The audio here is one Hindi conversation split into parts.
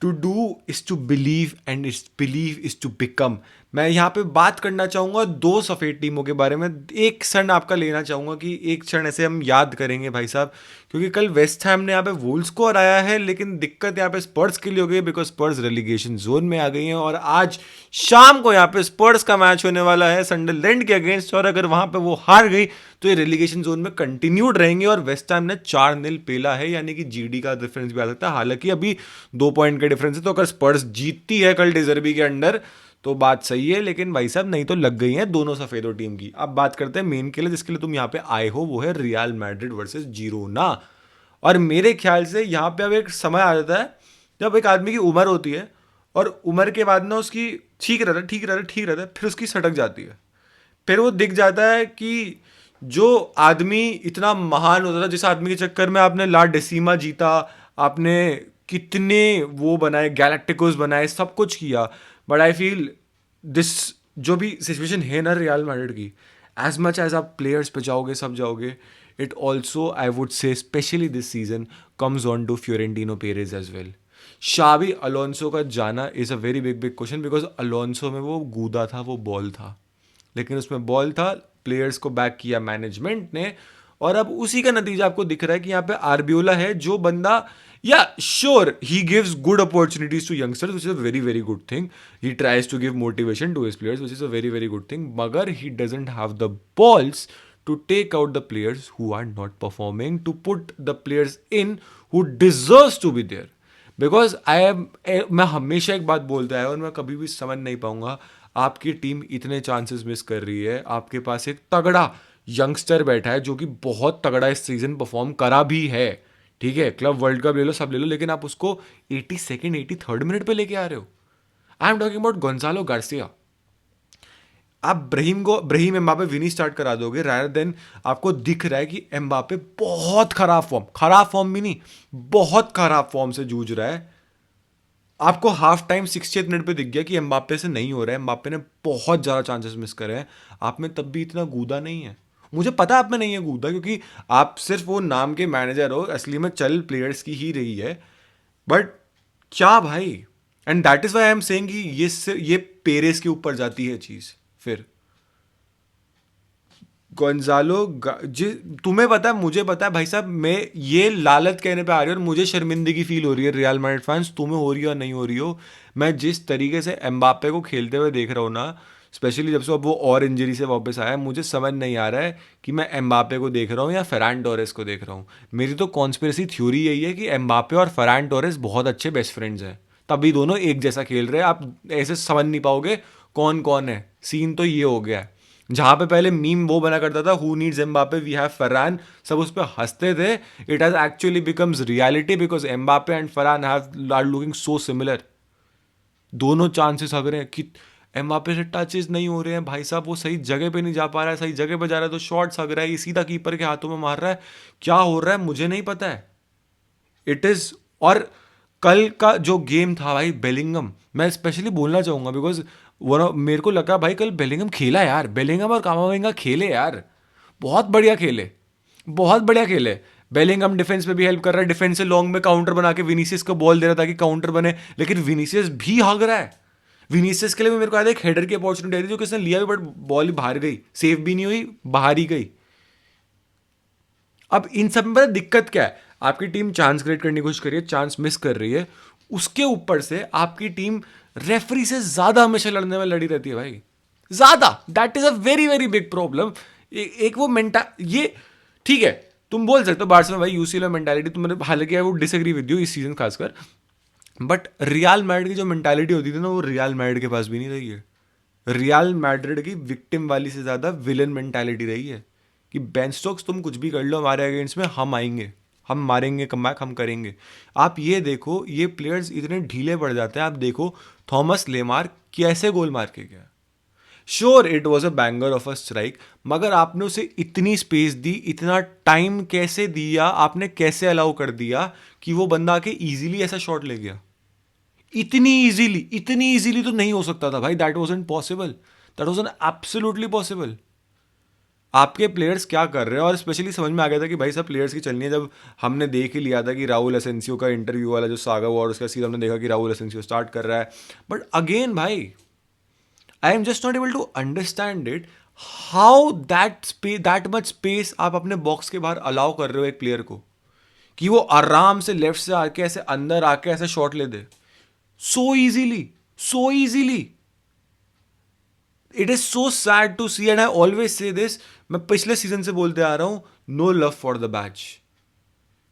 To do is to believe and is believe is to become. मैं यहाँ पे बात करना चाहूँगा दो सफ़ेद टीमों के बारे में। एक क्षण आपका लेना चाहूँगा कि एक क्षण ऐसे हम याद करेंगे भाई साहब, क्योंकि कल वेस्ट हैम ने यहाँ पे वुल्व्स को हराया है, लेकिन दिक्कत यहाँ पे स्पर्स के लिए हो गई बिकॉज स्पर्स रेलीगेशन जोन में आ गई हैं। और आज शाम को यहाँ पे स्पर्स का मैच होने वाला है संडरलैंड के अगेंस्ट, और अगर वहाँ पे वो हार गई तो ये रेलीगेशन जोन में कंटिन्यूड रहेंगे। और वेस्ट हैम ने 4-0 पेला है, यानी कि जीडी का डिफरेंस भी आ सकता है। हालांकि अभी 2 पॉइंट का डिफरेंस है, तो अगर स्पर्स जीतती है कल डिजर्बी के अंडर तो बात सही है, लेकिन भाई साहब नहीं तो लग गई हैं दोनों सफेदों टीम की। अब बात करते हैं मेन के लिए जिसके लिए तुम यहाँ पे आए हो, वो है रियल मैड्रिड वर्सेस जिरोना। और मेरे ख्याल से यहाँ पे अब एक समय आ जाता है जब एक आदमी की उम्र होती है, और उम्र के बाद ना उसकी ठीक रहता है, ठीक रहता है, ठीक रहता है, फिर उसकी सटक जाती है। फिर वो दिख जाता है कि जो आदमी इतना महान होता था, जिस आदमी के चक्कर में आपने ला डेसीमा जीता, आपने कितने वो बनाए, गैलेक्टिकोस बनाए, सब कुछ किया, बट आई फील दिस जो भी सिचुएशन है ना रियल मैड्रिड की, एज मच एज आप प्लेयर्स पे जाओगे, सब जाओगे, it also I would say specially this season comes on to Florentino Perez as well. Xabi Alonso का जाना is a very big big question, because Alonso में वो गूदा था, वो बॉल था, लेकिन उसमें बॉल था, प्लेयर्स को बैक किया मैनेजमेंट ने, और अब उसी का नतीजा आपको दिख रहा है कि यहाँ पे आर्बियोला है जो बंदा, yeah sure he gives good opportunities to youngsters which is a very very good thing, he tries to give motivation to his players which is a very very good thing, मगर he doesn't have the balls to take out the players who are not performing, to put the players in who deserves to be there. Because मैं हमेशा एक बात बोलता है और मैं कभी भी समझ नहीं पाऊंगा, आपकी टीम इतने चांसेस मिस कर रही है, आपके पास एक तगड़ा यंगस्टर बैठा है जो कि बहुत तगड़ा इस सीजन परफॉर्म करा भी है, ठीक है, क्लब वर्ल्ड कप ले लो, सब ले लो, लेकिन आप उसको 82nd 83rd मिनट पे लेके आ रहे हो। I am talking about Gonzalo Garcia. आप ब्रहीम एम्बापे विनी स्टार्ट करा दोगे, रादर देन आपको दिख रहा है कि एम्बापे बहुत खराब फॉर्म भी नहीं, बहुत खराब फॉर्म से जूझ रहा है। आपको हाफ टाइम 60th मिनट पे दिख गया कि एम्बापे से नहीं हो रहा है, एम्बापे ने बहुत ज़्यादा चांसेस मिस करे हैं, आप में तब भी इतना गूदा नहीं है। मुझे पता आप में नहीं है गूदा, क्योंकि आप सिर्फ वो नाम के मैनेजर हो, असली में चल प्लेयर्स की ही रही है, बट क्या भाई। And that is why I am saying कि ये पेरेस के ऊपर जाती है चीज़। फिर गोंजालो तुम्हें पता है, मुझे पता है भाई साहब, मैं ये लालत कहने पे आ रही है और मुझे शर्मिंदगी फील हो रही है रियल मैड्रिड फैंस, तुम्हें हो रही हो या नहीं हो रही हो, मैं जिस तरीके से एम्बापे को खेलते हुए देख रहा हूँ ना, स्पेशली जब से अब वो और इंजरी से वापस आया है, मुझे समझ नहीं आ रहा है कि मैं एम्बापे को देख रहा हूँ या फरहान टोरेस को देख रहा हूँ। मेरी तो कॉन्स्पिरेसी थ्योरी यही है कि एम्बापे और फरहान टोरेस बहुत अच्छे बेस्ट फ्रेंड्स हैं, तभी दोनों एक जैसा खेल रहे हैं, आप ऐसे समझ नहीं पाओगे कौन कौन है। सीन तो ये हो गया है, जहां पे पहले मीम वो बना करता था who needs Mbappe we have Farhan, सब उस पर हंसते थे, it has actually becomes reality because Mbappe and Farhan have are looking so similar. दोनों चांसेस हग रहे हैं कि एम्बापे से टचेस नहीं हो रहे हैं भाई साहब, वो सही जगह पे नहीं जा पा रहा है, सही जगह पे जा रहा है तो शॉट्स हग रहा है, ये सीधा कीपर के हाथों में मार रहा है, क्या हो रहा है मुझे नहीं पता है। इट इज, और कल का जो गेम था भाई, बेलिंगम मैं स्पेशली बोलना चाहूंगा बिकॉज वो मेरे को लगा भाई कल बेलिंगम खेला यार, बेलिंगम और कामाविंगा खेले यार, बहुत बढ़िया खेले, बहुत बढ़िया खेले। बेलिंगम डिफेंस पे भी हेल्प कर रहा है, डिफेंस से लॉन्ग में काउंटर बना के विनीसियस को बॉल दे रहा था कि काउंटर बने, लेकिन विनीसियस भी हग रहा है। विनीसियस के लिए भी मेरे को याद है एक हेडर की अपॉर्चुनिटी आई थी जो किसने लिया भी, बट बॉल बाहर गई, सेफ भी नहीं हुई, बाहर ही गई। अब इन सब में दिक्कत क्या है, आपकी टीम चांस क्रिएट करने की कोशिश कर रही है, चांस मिस कर रही है, उसके ऊपर से आपकी टीम रेफरी से ज्यादा हमेशा लड़ने में लड़ी रहती है भाई, ज्यादा। That is a very very big problem. एक वो मेंटा ये, ठीक है, तुम बोल सकते हो बार्सिलोना भाई यूसीएल मेंटालिटी, तुमने हालांकि I would disagree with you इस सीजन खासकर, बट रियल मैड्रिड की जो मेंटालिटी होती थी ना, वो रियल मैड्रिड के पास भी नहीं रही है। रियल मैड्रिड की विक्टिम वाली से ज़्यादा विलन मेंटालिटी रही है कि बेन स्टोक्स तुम कुछ भी कर लो हमारे अगेंस्ट में, हम आएंगे, हम मारेंगे, कमबैक हम करेंगे। आप ये देखो, ये प्लेयर्स इतने ढीले पड़ जाते हैं, आप देखो थॉमस लेमार कैसे गोल मार के गया। Sure it was a banger of a strike, मगर आपने उसे इतनी स्पेस दी, इतना टाइम कैसे दिया, आपने कैसे अलाउ कर दिया कि वो बंदा आके इजीली ऐसा शॉट ले गया। इतनी इजीली तो नहीं हो सकता था भाई, that was possible, that was an absolutely possible. आपके प्लेयर्स क्या कर रहे हैं। और स्पेशली समझ में आ गया था कि भाई सब प्लेयर्स की चलनी है जब हमने देख ही लिया था कि राहुल एसेंसियो का इंटरव्यू वाला जो सागा हुआ और उसका सीधा हमने देखा कि राहुल एसेंसियो स्टार्ट कर रहा है। बट अगेन भाई, I am just not able to understand it, how that much space आप अपने बॉक्स के बाहर अलाउ कर रहे हो एक प्लेयर को कि वो आराम से लेफ्ट से आके ऐसे अंदर आके ऐसे शॉट ले दे, so easily, so easily. It is so sad to see, and I always say this, मैं पिछले सीजन से बोलते आ रहा हूं, no love for the batch.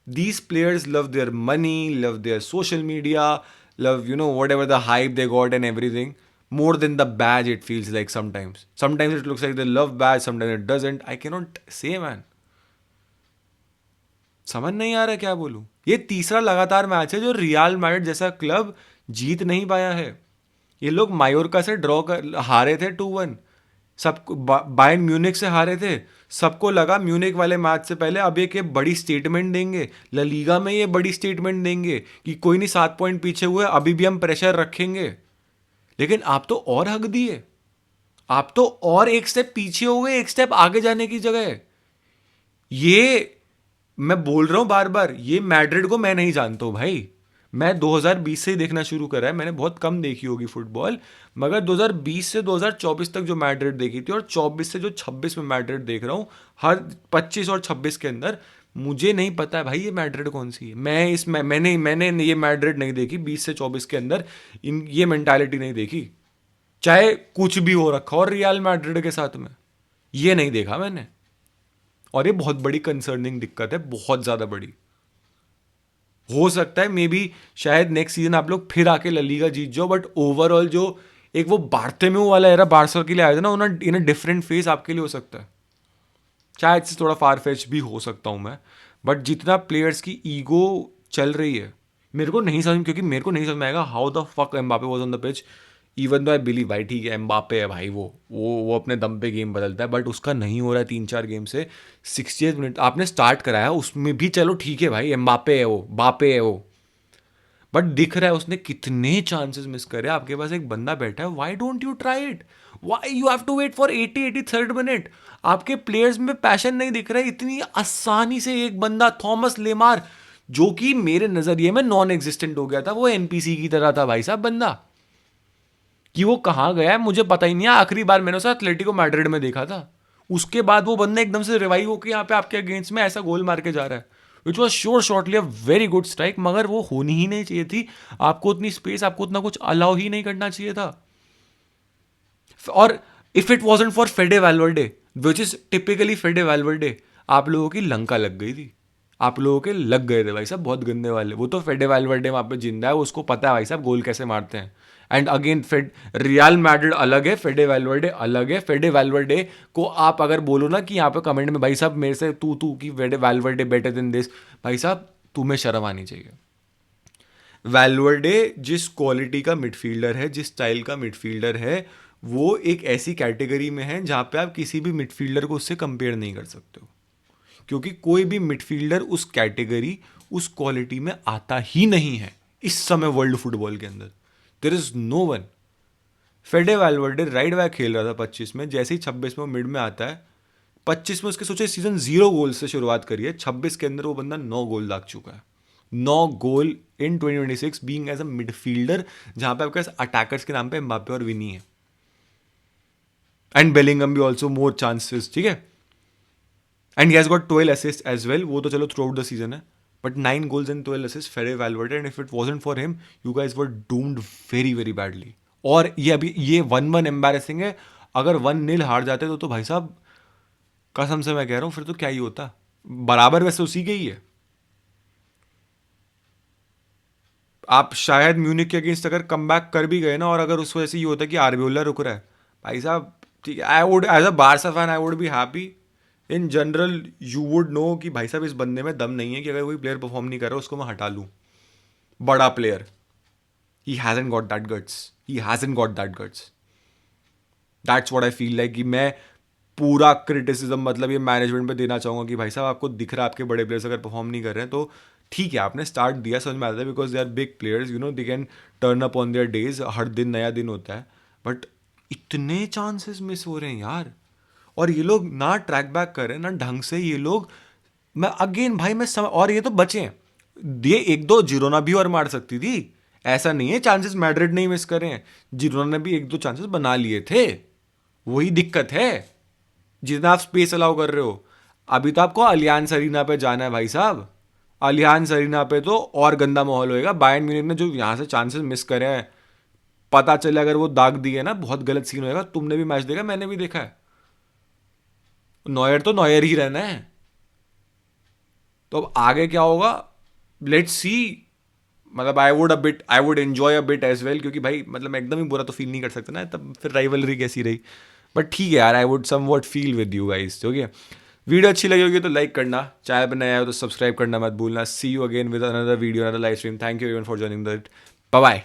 These players love their money, love their social media, love, whatever the hype they got and everything, more than the badge, it feels like sometimes. Sometimes it looks like they love badge, sometimes it doesn't. I cannot say, man. समझ नहीं आ रहा क्या बोलूं। ये तीसरा लगातार मैच है जो रियल मैड्रिड जैसा क्लब जीत नहीं पाया है। ये लोग मायोर्का से ड्रॉ कर हारे थे 2-1, सबको बायर्न म्यूनिक से हारे थे। सबको लगा म्यूनिक वाले मैच से पहले अब ये बड़ी स्टेटमेंट देंगे, ला लीगा में ये बड़ी स्टेटमेंट देंगे कि कोई नहीं 7 पॉइंट पीछे हुए, अभी भी हम प्रेशर रखेंगे। लेकिन आप तो और हक दिए, आप तो और एक स्टेप पीछे हो गए, एक स्टेप आगे जाने की जगह। ये मैं बोल रहा हूं बार बार, ये मैड्रिड को मैं नहीं जानता हूं भाई। मैं 2020 से ही देखना शुरू करा है, मैंने बहुत कम देखी होगी फुटबॉल, मगर 2020 से 2024 तक जो मैड्रिड देखी थी और 24 से जो 26 में मैड्रिड देख रहा हूं, हर 25 और 26 के अंदर मुझे नहीं पता है भाई ये मैड्रिड कौन सी है। मैंने ये मैड्रिड नहीं देखी 20 से 24 के अंदर, ये मेंटालिटी नहीं देखी, चाहे कुछ भी हो रखा और रियल मैड्रिड के साथ में ये नहीं देखा मैंने। और ये बहुत बड़ी कंसर्निंग दिक्कत है, बहुत ज़्यादा बड़ी। हो सकता है मे बी शायद नेक्स्ट सीजन आप लोग फिर आके ला लीगा जीत जाओ, बट ओवरऑल जो एक वो बार्तेम्यू वाला एरा बार्सा के लिए आया था ना, इन अ डिफरेंट फेज आपके लिए हो सकता है। शायद से थोड़ा फार फेच भी हो सकता हूँ मैं, बट जितना प्लेयर्स की ईगो चल रही है मेरे को नहीं समझ, क्योंकि मेरे को नहीं समझ में आएगा how the fuck Mbappe was on the pitch. Even though I believe भाई ठीक है एम्बापे है भाई, वो अपने दम पे गेम बदलता है, बट उसका नहीं हो रहा है 3-4 गेम से। 68 मिनट आपने स्टार्ट कराया उसमें भी, चलो ठीक है भाई एम्बापे है वो, बापे है वो, बट दिख रहा है उसने कितने चांसेस मिस करे। आपके पास एक बंदा बैठा है, why don't you try it, why you have to wait for 83rd minute. आपके प्लेयर्स में पैशन नहीं दिख रहा है। इतनी आसानी से एक बंदा थॉमस लेमार, जो कि मेरे नजरिए में नॉन एग्जिस्टेंट हो गया था, वो एनपीसी की तरह था भाई साहब बंदा, कि वो कहाँ गया है मुझे पता ही नहीं है। आखिरी बार मैंने उसे एथलेटिको मैड्रिड में देखा था, उसके बाद वो बंदा एकदम से रिवाइव होकर यहाँ पे आपके अगेंस्ट में ऐसा गोल मार के जा रहा है, which was sure shortly a very good strike, मगर वो होनी ही नहीं चाहिए थी। आपको उतनी स्पेस, आपको उतना कुछ अलाउ ही नहीं करना चाहिए था। और if it wasn't for Fede Valverde, which is typically Fede Valverde, आप लोगों की लंका लग गई थी, आप लोगों के लग गए थे भाई साहब बहुत गंदे वाले। वो तो फेडे वैल्वर्डे वहां पे जिंदा है, उसको पता है भाई साहब गोल कैसे मारते हैं। एंड अगेन रियल मैड्रिड अलग है, फेडे वैल्वर्डे अलग है। फेडे वैल्वर्डे को आप अगर बोलो ना कि यहाँ पे कमेंट में भाई साहब मेरे से तू कि फेडे वैल्वर्डे बेटर देन दिस, भाई साहब तुम्हें शर्म आनी चाहिए। वैल्वर्डे जिस क्वालिटी का मिडफील्डर है, जिस स्टाइल का मिडफील्डर है, वो एक ऐसी कैटेगरी में है जहाँ पे आप किसी भी मिडफील्डर को उससे कंपेयर नहीं कर सकते हो, क्योंकि कोई भी मिडफील्डर उस कैटेगरी, उस क्वालिटी में आता ही नहीं है इस समय वर्ल्ड फुटबॉल के अंदर। There is no one. Fede Valverde right back खेल रहा था 25 में, जैसे ही 26 में मिड में आता है, 25 में उसके सोचे सीजन 0 गोल से शुरुआत करी है, 26 के अंदर वो बंदा 9 गोल दाग चुका है। 9 गोल इन 2026 बीइंग एज अ मिडफील्डर, जहां पे आपके पास अटैकर्स के नाम पे एम्बापे और विनी है, एंड बेलिंगम भी ऑल्सो मोर चांसेस, ठीक है। And he has got 12 assist as well, वो तो चलो थ्रू आउट द सीजन है, but 9 goals and 12 assist Fede Valverde, and if it wasn't for him you guys were doomed very very badly. और ये अभी ये 1-1 एम्बैरेसिंग है, अगर 1-0 हार जाते तो भाई साहब कसम से मैं कह रहा हूं फिर तो क्या ही होता, बराबर वैसे उसी के ही है। आप शायद म्यूनिक के अगेंस्ट अगर कम बैक कर भी गए ना, और अगर उस वजह से ये होता कि आर्बियोला रुक रहा है, भाई साहब ठीक है, I would as a Barca fan I would be happy. In general you would know कि भाई साहब इस बंदे में दम नहीं है कि अगर कोई प्लेयर परफॉर्म नहीं कर रहा उसको मैं हटा लूँ, बड़ा player. He hasn't got that guts, he hasn't got that guts. That's what I feel like, कि मैं पूरा क्रिटिसिज्म मतलब ये मैनेजमेंट पे देना चाहूँगा कि भाई साहब आपको दिख रहा है आपके बड़े प्लेयर्स अगर परफॉर्म नहीं कर रहे हैं तो ठीक है, आपने स्टार्ट दिया, समझ में आता है, because they are big players, they can turn up on their days, हर दिन नया दिन होता है, बट इतने चांसेस मिस हो रहे हैं यार। और ये लोग ना ट्रैक बैक कर रहे हैं ना ढंग से ये लोग। मैं अगेन भाई मैं और ये तो बचे हैं, ये एक दो जिरोना भी और मार सकती थी, ऐसा नहीं है चांसेस मैड्रिड नहीं मिस करे हैं, जिरोना ने भी एक दो चांसेस बना लिए थे। वही दिक्कत है, जितना आप स्पेस अलाउ कर रहे हो। अभी तो आपको अलियांज अरीना पे जाना है भाई साहब, अलियांज अरीना पे तो और गंदा माहौल होएगा। बायर्न म्यूनिख ने जो यहाँ से चांसेस मिस करे हैं, पता चले अगर वो दाग दिए ना, बहुत गलत सीन होएगा। तुमने भी मैच देखा, मैंने भी देखा है, नॉयर तो नॉयर ही रहना है। तो अब आगे क्या होगा, लेट्स सी। मतलब I would enjoy a bit as well, क्योंकि भाई मतलब मैं एकदम ही बुरा तो फील नहीं कर सकता ना, तब फिर राइवलरी कैसी रही। बट ठीक है यार, I would somewhat feel with you guys. ठीक है, वीडियो अच्छी लगी होगी तो लाइक करना, चैनल पर नया हो तो सब्सक्राइब करना मत भूलना। See you again with another video, another live stream. Thank you everyone for joining that. Bye bye.